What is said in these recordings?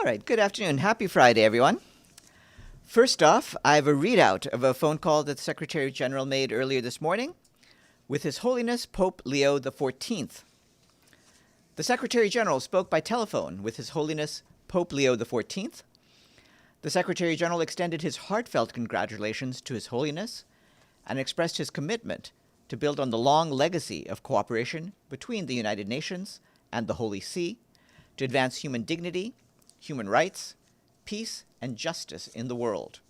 right, good afternoon. Happy Friday, everyone. First off, I have a readout of a phone call that the Secretary General made earlier this morning with His Holiness Pope Leo XIV. The Secretary General spoke by telephone with His Holiness Pope Leo XIV. The Secretary General extended his heartfelt congratulations to His Holiness and expressed his commitment to build on the long legacy of cooperation between the United Nations and the Holy See to advance human dignity, human rights, peace, and justice in the world.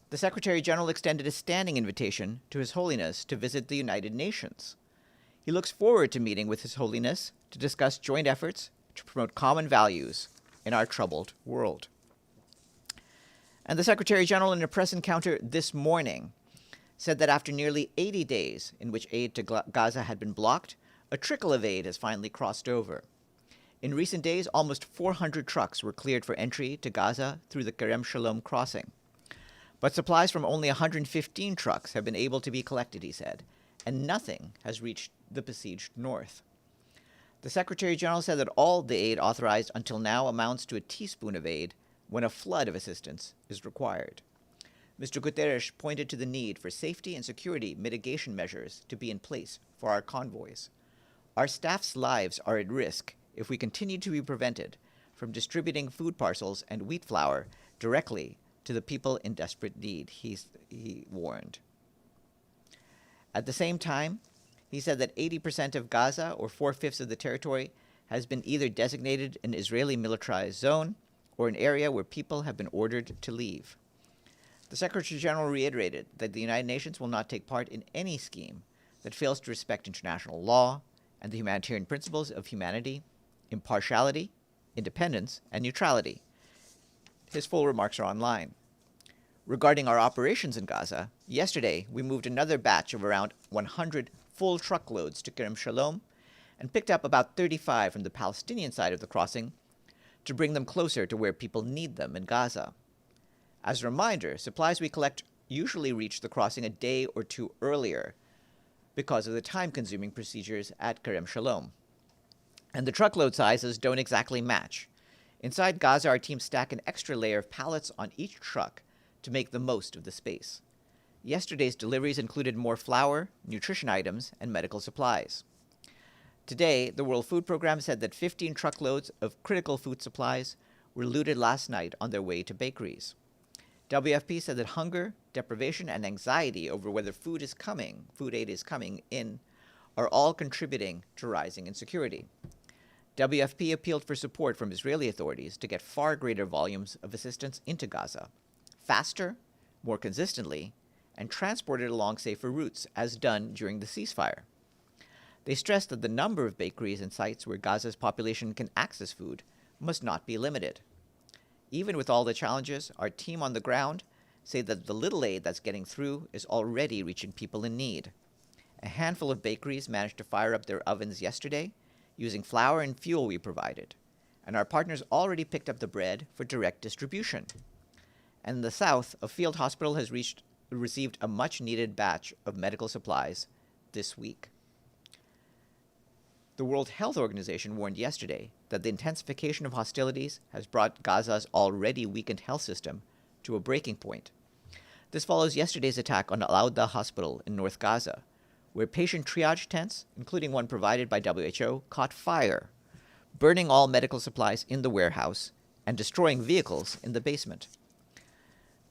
The Secretary General extended a standing invitation to His Holiness to visit the United Nations. He looks forward to meeting with His Holiness to discuss joint efforts to promote common values in our troubled world. And the Secretary General, in a press encounter this morning, said that after nearly 80 days in which aid to Gaza had been blocked, a trickle of aid has finally crossed over. In recent days, almost 400 trucks were cleared for entry to Gaza through the Kerem Shalom crossing. But supplies from only 115 trucks have been able to be collected, he said, and nothing has reached the besieged north. The Secretary General said that all the aid authorized until now amounts to a teaspoon of aid when a flood of assistance is required. Mr. Guterres pointed to the need for safety and security mitigation measures to be in place for our convoys. Our staff's lives are at risk if we continue to be prevented from distributing food parcels and wheat flour directly to the people in desperate need, he warned. At the same time, he said that 80% of Gaza, or 4/5 of the territory, has been either designated an Israeli militarized zone or an area where people have been ordered to leave. The Secretary General reiterated that the United Nations will not take part in any scheme that fails to respect international law and the humanitarian principles of humanity, impartiality, independence, and neutrality. His full remarks are online. Regarding our operations in Gaza, yesterday we moved another batch of around 100 full truckloads to Kerem Shalom and picked up about 35 from the Palestinian side of the crossing to bring them closer to where people need them in Gaza. As a reminder, supplies we collect usually reach the crossing a day or two earlier because of the time-consuming procedures at Kerem Shalom. And the truckload sizes don't exactly match. Inside Gaza, our teams stack an extra layer of pallets on each truck to make the most of the space. Yesterday's deliveries included more flour, nutrition items, and medical supplies. Today, the World Food Programme said that 15 truckloads of critical food supplies were looted last night on their way to bakeries. WFP said that hunger, deprivation, and anxiety over whether food aid is coming in, are all contributing to rising insecurity. WFP appealed for support from Israeli authorities to get far greater volumes of assistance into Gaza, faster, more consistently, and transported along safer routes, as done during the ceasefire. They stressed that the number of bakeries and sites where Gaza's population can access food must not be limited. Even with all the challenges, our team on the ground say that the little aid that's getting through is already reaching people in need. A handful of bakeries managed to fire up their ovens yesterday using flour and fuel we provided, and our partners already picked up the bread for direct distribution. And in the south, a field hospital has received a much-needed batch of medical supplies this week. The World Health Organization warned yesterday that the intensification of hostilities has brought Gaza's already weakened health system to a breaking point. This follows yesterday's attack on Al-Awda Hospital in North Gaza, where patient triage tents, including one provided by WHO, caught fire, burning all medical supplies in the warehouse and destroying vehicles in the basement.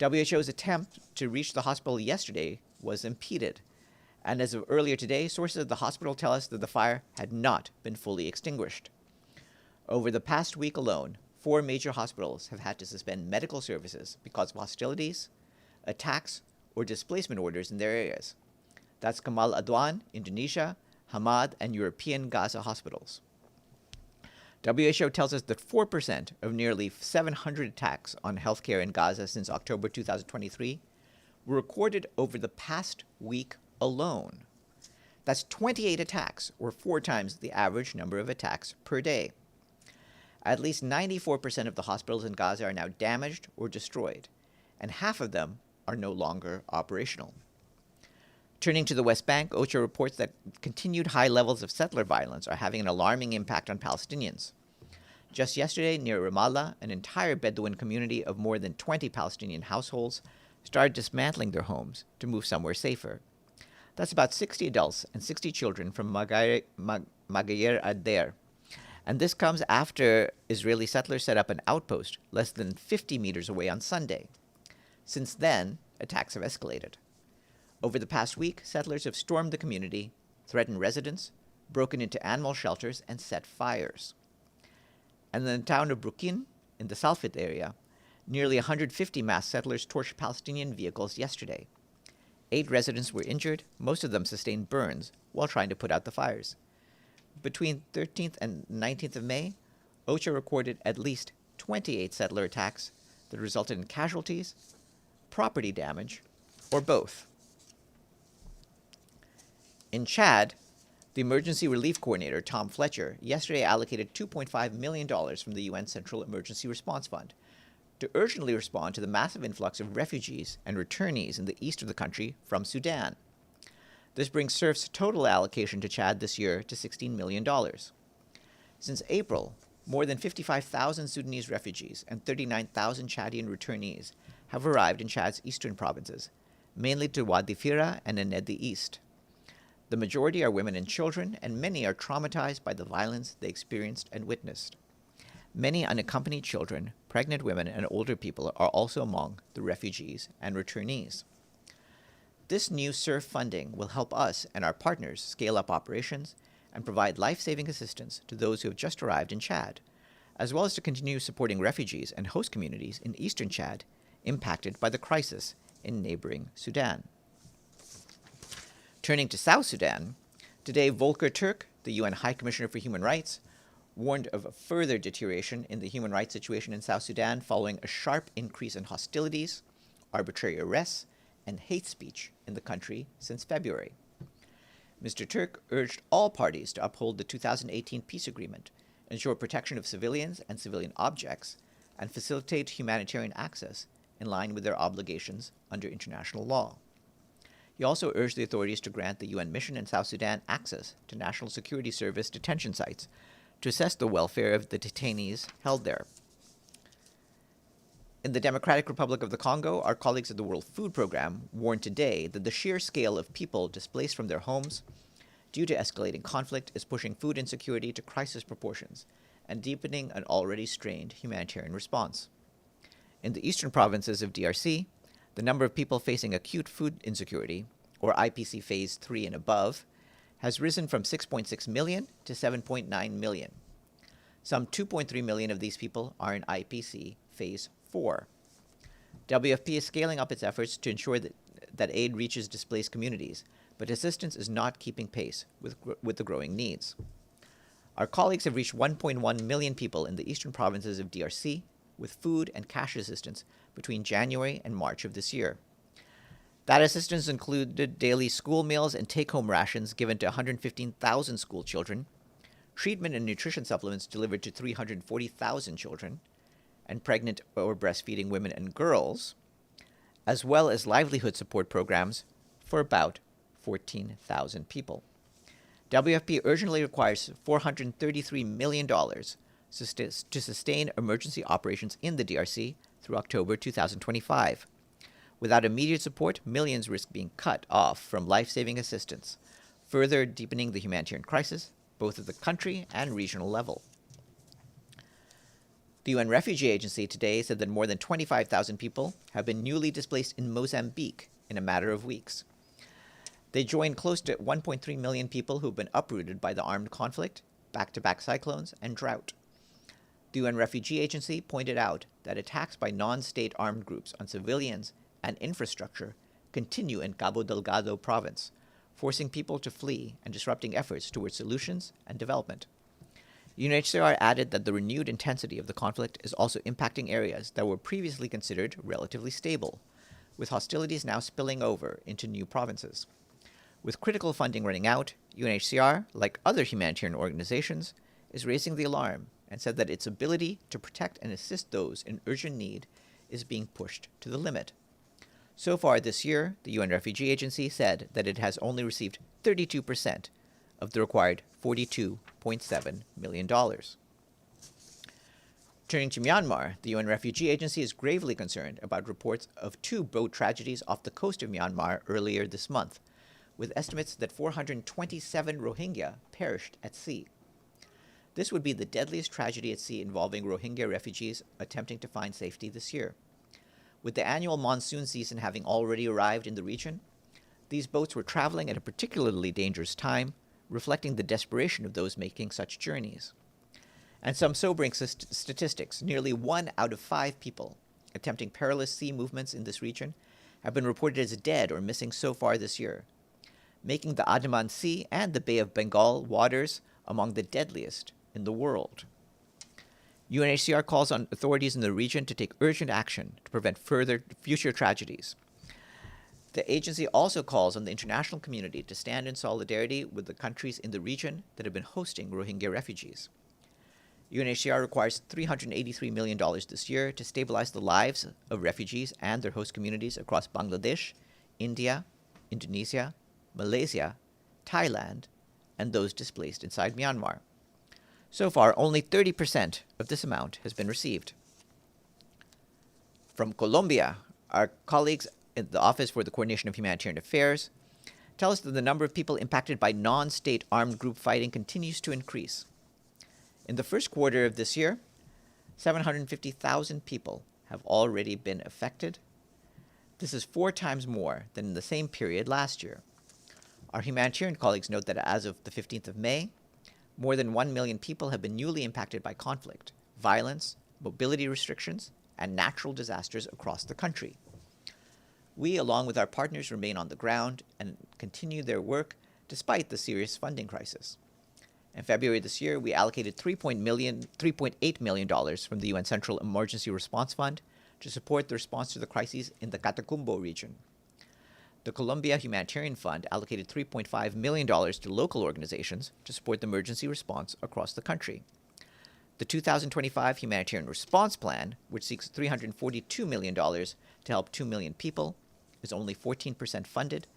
WHO's attempt to reach the hospital yesterday was impeded, and as of earlier today, sources at the hospital tell us that the fire had not been fully extinguished. Over the past week alone, 4 major hospitals have had to suspend medical services because of hostilities, attacks, or displacement orders in their areas. That's Kamal Adwan, Indonesia, Hamad, and European Gaza hospitals. WHO tells us that 4% of nearly 700 attacks on healthcare in Gaza since October 2023 were recorded over the past week alone. That's 28 attacks, or 4 times the average number of attacks per day. At least 94% of the hospitals in Gaza are now damaged or destroyed, and half of them are no longer operational. Turning to the West Bank, OCHA reports that continued high levels of settler violence are having an alarming impact on Palestinians. Just yesterday, near Ramallah, an entire Bedouin community of more than 20 Palestinian households started dismantling their homes to move somewhere safer. That's about 60 adults and 60 children from Magayer Adair. And this comes after Israeli settlers set up an outpost less than 50 meters away on Sunday. Since then, attacks have escalated. Over the past week, settlers have stormed the community, threatened residents, broken into animal shelters, and set fires. And in the town of Brukin, in the Salfit area, nearly 150 masked settlers torched Palestinian vehicles yesterday. 8 residents were injured, most of them sustained burns, while trying to put out the fires. Between 13th and 19th of May, OCHA recorded at least 28 settler attacks that resulted in casualties, property damage, or both. In Chad, the Emergency Relief Coordinator, Tom Fletcher, yesterday allocated $2.5 million from the UN Central Emergency Response Fund to urgently respond to the massive influx of refugees and returnees in the east of the country from Sudan. This brings SURF's total allocation to Chad this year to $16 million. Since April, more than 55,000 Sudanese refugees and 39,000 Chadian returnees have arrived in Chad's eastern provinces, mainly to Wadi Fira and Enedi East. The majority are women and children, and many are traumatized by the violence they experienced and witnessed. Many unaccompanied children, pregnant women, and older people are also among the refugees and returnees. This new SURF funding will help us and our partners scale up operations and provide life-saving assistance to those who have just arrived in Chad, as well as to continue supporting refugees and host communities in eastern Chad impacted by the crisis in neighboring Sudan. Turning to South Sudan, today Volker Turk, the UN High Commissioner for Human Rights, warned of a further deterioration in the human rights situation in South Sudan following a sharp increase in hostilities, arbitrary arrests, and hate speech in the country since February. Mr. Turk urged all parties to uphold the 2018 peace agreement, ensure protection of civilians and civilian objects, and facilitate humanitarian access in line with their obligations under international law. He also urged the authorities to grant the UN mission in South Sudan access to National Security Service detention sites to assess the welfare of the detainees held there. In the Democratic Republic of the Congo, our colleagues at the World Food Programme warned today that the sheer scale of people displaced from their homes due to escalating conflict is pushing food insecurity to crisis proportions and deepening an already strained humanitarian response. In the eastern provinces of DRC, the number of people facing acute food insecurity, or IPC Phase 3 and above, has risen from 6.6 million to 7.9 million. Some 2.3 million of these people are in IPC Phase 4. WFP is scaling up its efforts to ensure that aid reaches displaced communities, but assistance is not keeping pace with the growing needs. Our colleagues have reached 1.1 million people in the eastern provinces of DRC with food and cash assistance between January and March of this year. That assistance included daily school meals and take-home rations given to 115,000 school children, treatment and nutrition supplements delivered to 340,000 children, and pregnant or breastfeeding women and girls, as well as livelihood support programs for about 14,000 people. WFP urgently requires $433 million to sustain emergency operations in the DRC through October 2025. Without immediate support, millions risk being cut off from life-saving assistance, further deepening the humanitarian crisis, both at the country and regional level. The UN Refugee Agency today said that more than 25,000 people have been newly displaced in Mozambique in a matter of weeks. They join close to 1.3 million people who have been uprooted by the armed conflict, back-to-back cyclones, and drought. The UN Refugee Agency pointed out that attacks by non-state armed groups on civilians and infrastructure continue in Cabo Delgado province, forcing people to flee and disrupting efforts towards solutions and development. UNHCR added that the renewed intensity of the conflict is also impacting areas that were previously considered relatively stable, with hostilities now spilling over into new provinces. With critical funding running out, UNHCR, like other humanitarian organizations, is raising the alarm and said that its ability to protect and assist those in urgent need is being pushed to the limit. So far this year, the UN Refugee Agency said that it has only received 32% of the required $42.7 million. Turning to Myanmar, the UN Refugee Agency is gravely concerned about reports of 2 boat tragedies off the coast of Myanmar earlier this month, with estimates that 427 Rohingya perished at sea. This would be the deadliest tragedy at sea involving Rohingya refugees attempting to find safety this year. With the annual monsoon season having already arrived in the region, these boats were traveling at a particularly dangerous time, reflecting the desperation of those making such journeys. And some sobering statistics: nearly 1 out of 5 people attempting perilous sea movements in this region have been reported as dead or missing so far this year, making the Andaman Sea and the Bay of Bengal waters among the deadliest in the world. UNHCR calls on authorities in the region to take urgent action to prevent future tragedies. The agency also calls on the international community to stand in solidarity with the countries in the region that have been hosting Rohingya refugees. UNHCR requires $383 million this year to stabilize the lives of refugees and their host communities across Bangladesh, India, Indonesia, Malaysia, Thailand, and those displaced inside Myanmar. So far, only 30% of this amount has been received. From Colombia, our colleagues in the Office for the Coordination of Humanitarian Affairs tell us that the number of people impacted by non-state armed group fighting continues to increase. In the first quarter of this year, 750,000 people have already been affected. This is 4 times more than in the same period last year. Our humanitarian colleagues note that as of the 15th of May, more than 1 million people have been newly impacted by conflict, violence, mobility restrictions, and natural disasters across the country. We, along with our partners, remain on the ground and continue their work despite the serious funding crisis. In February this year, we allocated $3.8 million from the UN Central Emergency Response Fund to support the response to the crises in the Catatumbo region. The Colombia Humanitarian Fund allocated $3.5 million to local organizations to support the emergency response across the country. The 2025 Humanitarian Response Plan, which seeks $342 million to help 2 million people, is only 14% funded,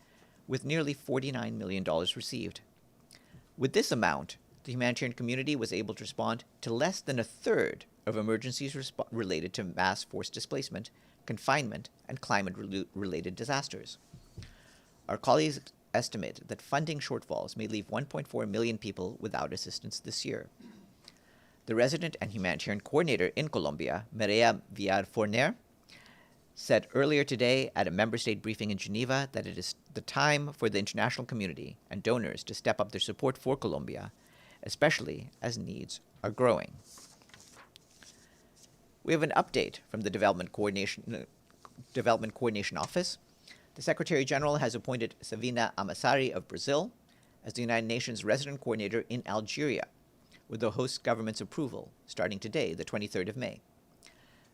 with nearly $49 million received. With this amount, the humanitarian community was able to respond to less than a third of emergencies related to mass forced displacement, confinement, and climate-related disasters. Our colleagues estimate that funding shortfalls may leave 1.4 million people without assistance this year. The resident and humanitarian coordinator in Colombia, Maria Villar-Forner, said earlier today at a member state briefing in Geneva that it is the time for the international community and donors to step up their support for Colombia, especially as needs are growing. We have an update from the Development Coordination Office. The Secretary General has appointed Savina Amassari of Brazil as the United Nations Resident Coordinator in Algeria, with the host government's approval, starting today, the 23rd of May.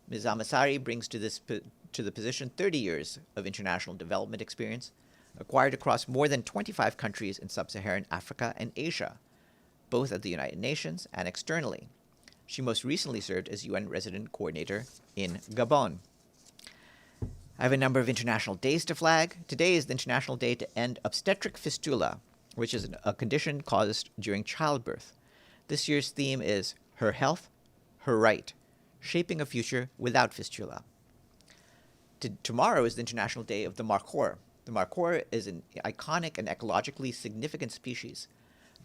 Ms. Amassari brings to the position 30 years of international development experience, acquired across more than 25 countries in sub-Saharan Africa and Asia, both at the United Nations and externally. She most recently served as UN Resident Coordinator in Gabon. I have a number of international days to flag. Today is the International Day to End Obstetric Fistula, which is a condition caused during childbirth. This year's theme is Her Health, Her Right, Shaping a Future Without Fistula. Tomorrow is the International Day of the markhor. The markhor is an iconic and ecologically significant species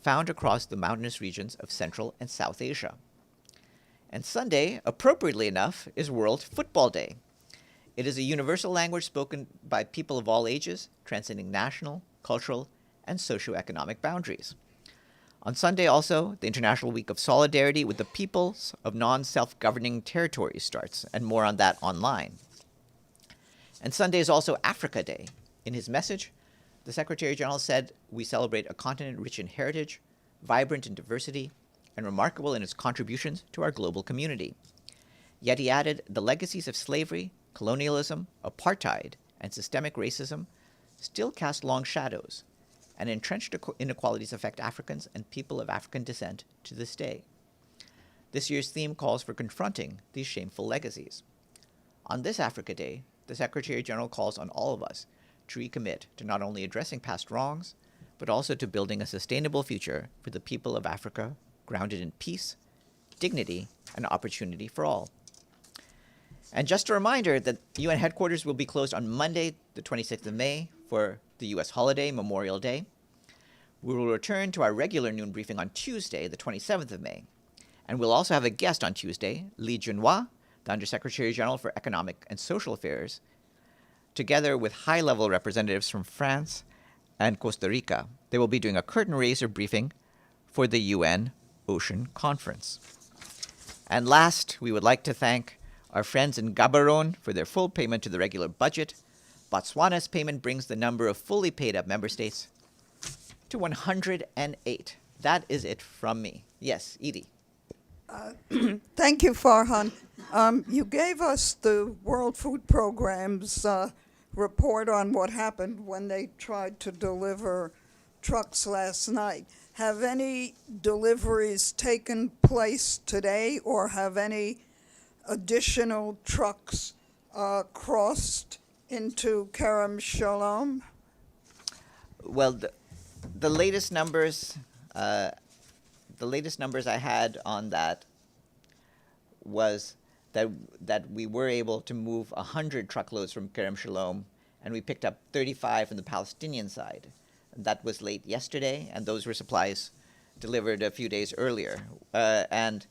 found across the mountainous regions of Central and South Asia. And Sunday, appropriately enough, is World Football Day. It is a universal language spoken by people of all ages, transcending national, cultural, and socioeconomic boundaries. On Sunday also, the International Week of Solidarity with the Peoples of Non-Self-Governing Territories starts, and more on that online. And Sunday is also Africa Day. In his message, the Secretary General said, "We celebrate a continent rich in heritage, vibrant in diversity, and remarkable in its contributions to our global community." Yet he added, the legacies of slavery, colonialism, apartheid, and systemic racism still cast long shadows, and entrenched inequalities affect Africans and people of African descent to this day. This year's theme calls for confronting these shameful legacies. On this Africa Day, the Secretary General calls on all of us to recommit to not only addressing past wrongs, but also to building a sustainable future for the people of Africa, grounded in peace, dignity, an opportunity for all. And just a reminder that UN headquarters will be closed on Monday, the 26th of May, for the US holiday, Memorial Day. We will return to our regular noon briefing on Tuesday, the 27th of May. And we'll also have a guest on Tuesday, Li Junhua, the Undersecretary General for Economic and Social Affairs, together with high-level representatives from France and Costa Rica. They will be doing a curtain raiser briefing for the UN Ocean Conference. And last, we would like to thank our friends in Gaborone for their full payment to the regular budget. Botswana's payment brings the number of fully paid-up member states to 108. That is it from me. Yes, Edie. Thank you, Farhan. You gave us the World Food Programme's report on what happened when they tried to deliver trucks last night. Have any deliveries taken place today, or have any additional trucks crossed into Kerem Shalom? Well, the latest numbers, I had on that was that we were able to move 100 truckloads from Kerem Shalom, and we picked up 35 from the Palestinian side. And that was late yesterday, and those were supplies delivered a few days earlier. And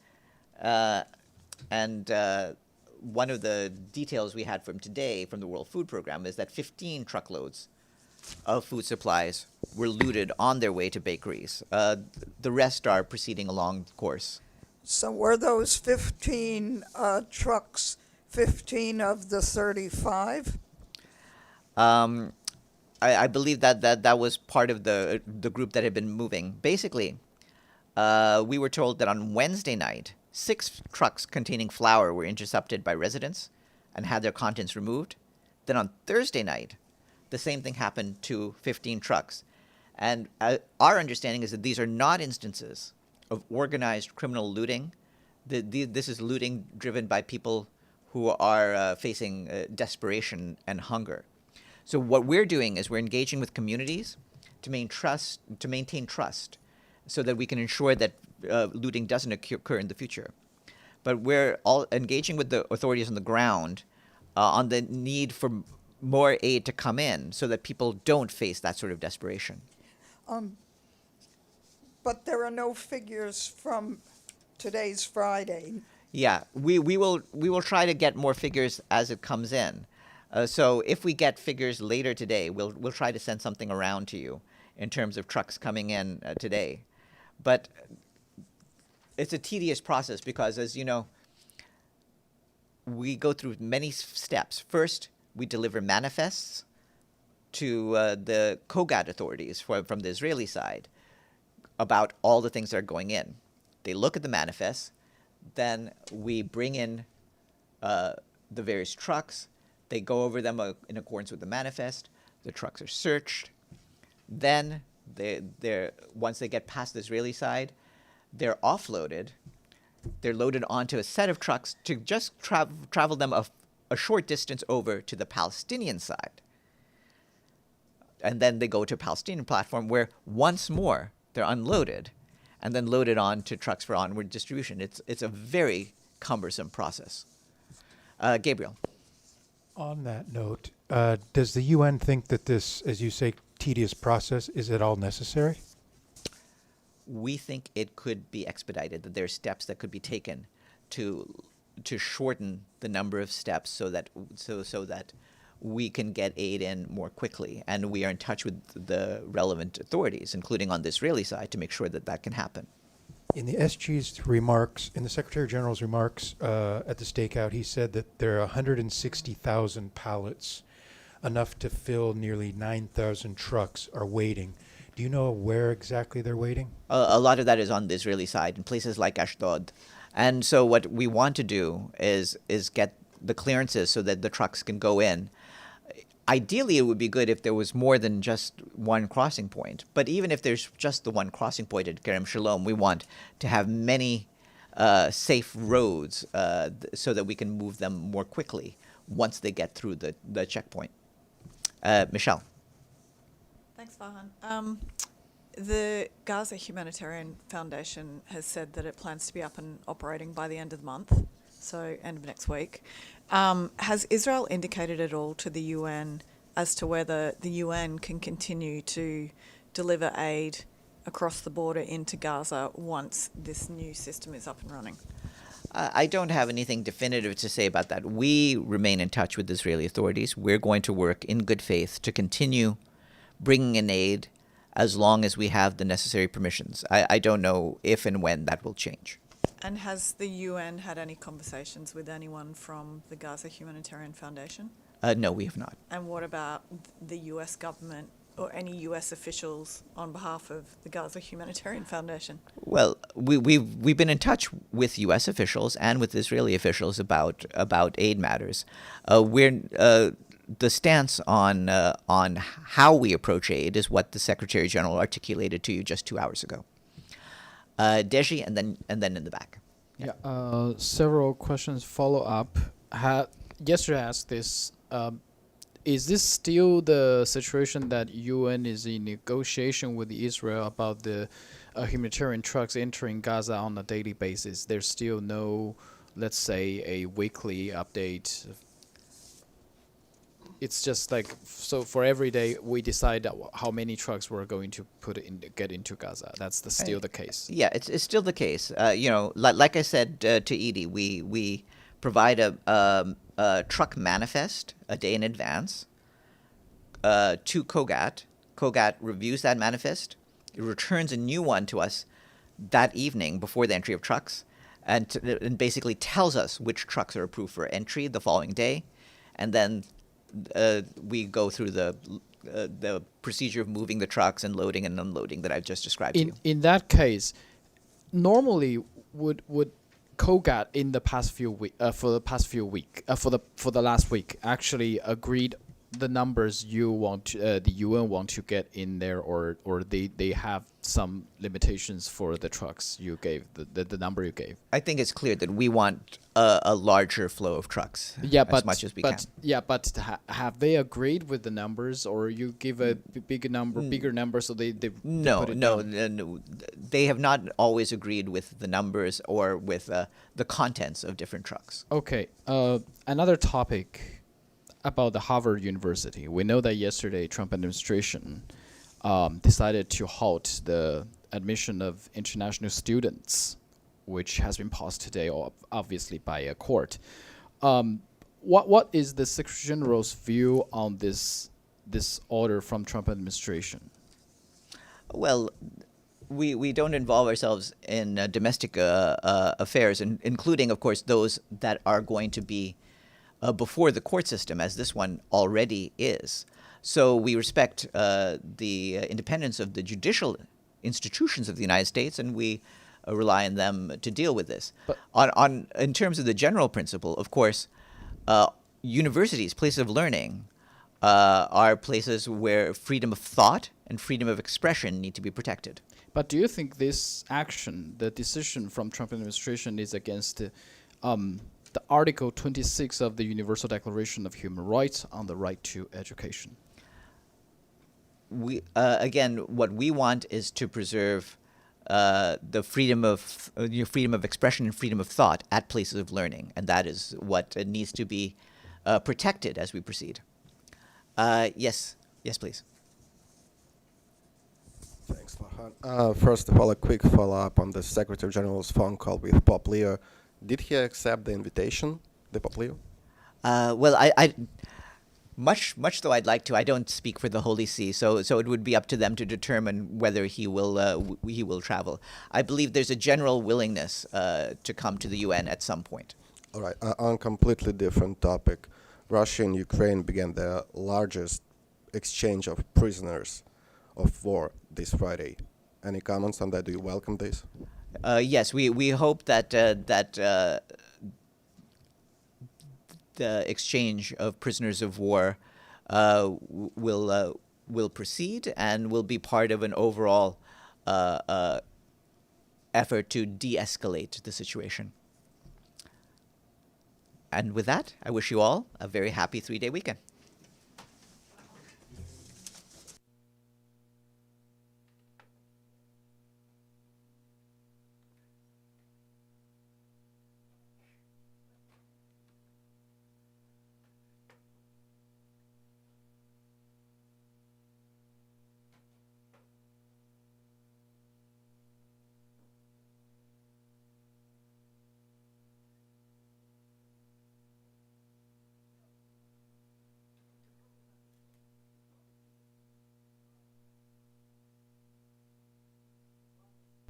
one of the details we had from today from the World Food Programme is that 15 truckloads of food supplies were looted on their way to bakeries. The rest are proceeding along the course. So were those 15 trucks 15 of the 35? I believe that was part of the group that had been moving. Basically, we were told that on Wednesday night, 6 trucks containing flour were intercepted by residents and had their contents removed. Then on Thursday night, the same thing happened to 15 trucks. And our understanding is that these are not instances of organized criminal looting. This is looting driven by people who are facing desperation and hunger. So what we're doing is we're engaging with communities to maintain trust so that we can ensure that looting doesn't occur in the future. But we're all engaging with the authorities on the ground on the need for more aid to come in so that people don't face that sort of desperation. But there are no figures from today's Friday. Yeah, we will try to get more figures as it comes in. So if we get figures later today, we'll try to send something around to you in terms of trucks coming in today. But it's a tedious process because, as you know, we go through many steps. First, we deliver manifests to the COGAT authorities from the Israeli side about all the things that are going in. They look at the manifests, then we bring in the various trucks. They go over them in accordance with the manifest. The trucks are searched. Then, once they get past the Israeli side, they're offloaded. They're loaded onto a set of trucks to just travel them a short distance over to the Palestinian side. And then they go to a Palestinian platform where once more they're unloaded and then loaded onto trucks for onward distribution. It's a very cumbersome process. Gabriel. On that note, does the UN think that this, as you say, tedious process, is at all necessary? We think it could be expedited, that there are steps that could be taken to shorten the number of steps so that we can get aid in more quickly. And we are in touch with the relevant authorities, including on the Israeli side, to make sure that that can happen. In the SG's remarks, in the Secretary General's remarks at the stakeout, he said that there are 160,000 pallets, enough to fill nearly 9,000 trucks, are waiting. Do you know where exactly they're waiting? A lot of that is on the Israeli side, in places like Ashdod. And so what we want to do is get the clearances so that the trucks can go in. Ideally, it would be good if there was more than just one crossing point. But even if there's just the one crossing point at Kerem Shalom, we want to have many safe roads so that we can move them more quickly once they get through the checkpoint. Michelle. Thanks, Farhan. The Gaza Humanitarian Foundation has said that it plans to be up and operating by the end of the month, so end of next week. Has Israel indicated at all to the UN as to whether the UN can continue to deliver aid across the border into Gaza once this new system is up and running? I don't have anything definitive to say about that. We remain in touch with Israeli authorities. We're going to work in good faith to continue bringing in aid as long as we have the necessary permissions. I don't know if and when that will change. And has the UN had any conversations with anyone from the Gaza Humanitarian Foundation? No, we have not. And what about the US government or any US officials on behalf of the Gaza Humanitarian Foundation? Well, we've been in touch with U.S. officials and with Israeli officials about aid matters. The stance on how we approach aid is what the Secretary General articulated to you just 2 hours ago. Deji, and then in the back. Yeah. Several questions follow up. Yesterday I asked this. Is this still the situation that UN is in negotiation with Israel about the humanitarian trucks entering Gaza on a daily basis? There's still no, let's say, a weekly update. It's just like, so for every day we decide how many trucks we're going to get into Gaza. That's still the case. Yeah, it's still the case. Like I said to Edie, we provide a truck manifest a day in advance to COGAT. COGAT reviews that manifest. It returns a new one to us that evening before the entry of trucks, and basically tells us which trucks are approved for entry the following day, and then we go through the procedure of moving the trucks and loading and unloading that I've just described to you. In that case, normally would COGAT in the past few for the last week actually agreed the numbers you want the UN want to get in there, or they have some limitations for the trucks you gave, the number you gave? I think it's clear that we want a larger flow of trucks as much as we can. Yeah, but have they agreed with the numbers, or you give a bigger number so they No, put it down? they have not always agreed with the numbers or with the contents of different trucks. Okay, another topic about the Harvard University. We know that yesterday Trump administration decided to halt the admission of international students, which has been paused today, obviously by a court. What is the Secretary General's view on this order from Trump administration? Well, we don't involve ourselves in domestic affairs, including, of course, those that are going to be before the court system, as this one already is. So we respect the independence of the judicial institutions of the United States, and we rely on them to deal with this. But in terms of the general principle, of course, universities, places of learning, are places where freedom of thought and freedom of expression need to be protected. But do you think this action, the decision from Trump administration, is against the Article 26 of the Universal Declaration of Human Rights on the right to education? We again, what we want is to preserve the freedom of expression and freedom of thought at places of learning, and that is what needs to be protected as we proceed. Yes, please. Thanks, Farhan. First of all, a quick follow-up on the Secretary General's phone call with Pope Leo. Did he accept the invitation, the Pope Leo? Well, I much though I'd like to, I don't speak for the Holy See, so it would be up to them to determine whether he will travel. I believe there's a general willingness to come to the UN at some point. All right. On a completely different topic, Russia and Ukraine began the largest exchange of prisoners of war this Friday. Any comments on that? Do you welcome this? Yes, we hope that the exchange of prisoners of war will proceed and will be part of an overall effort to de-escalate the situation. And with that, I wish you all a very happy 3-day weekend.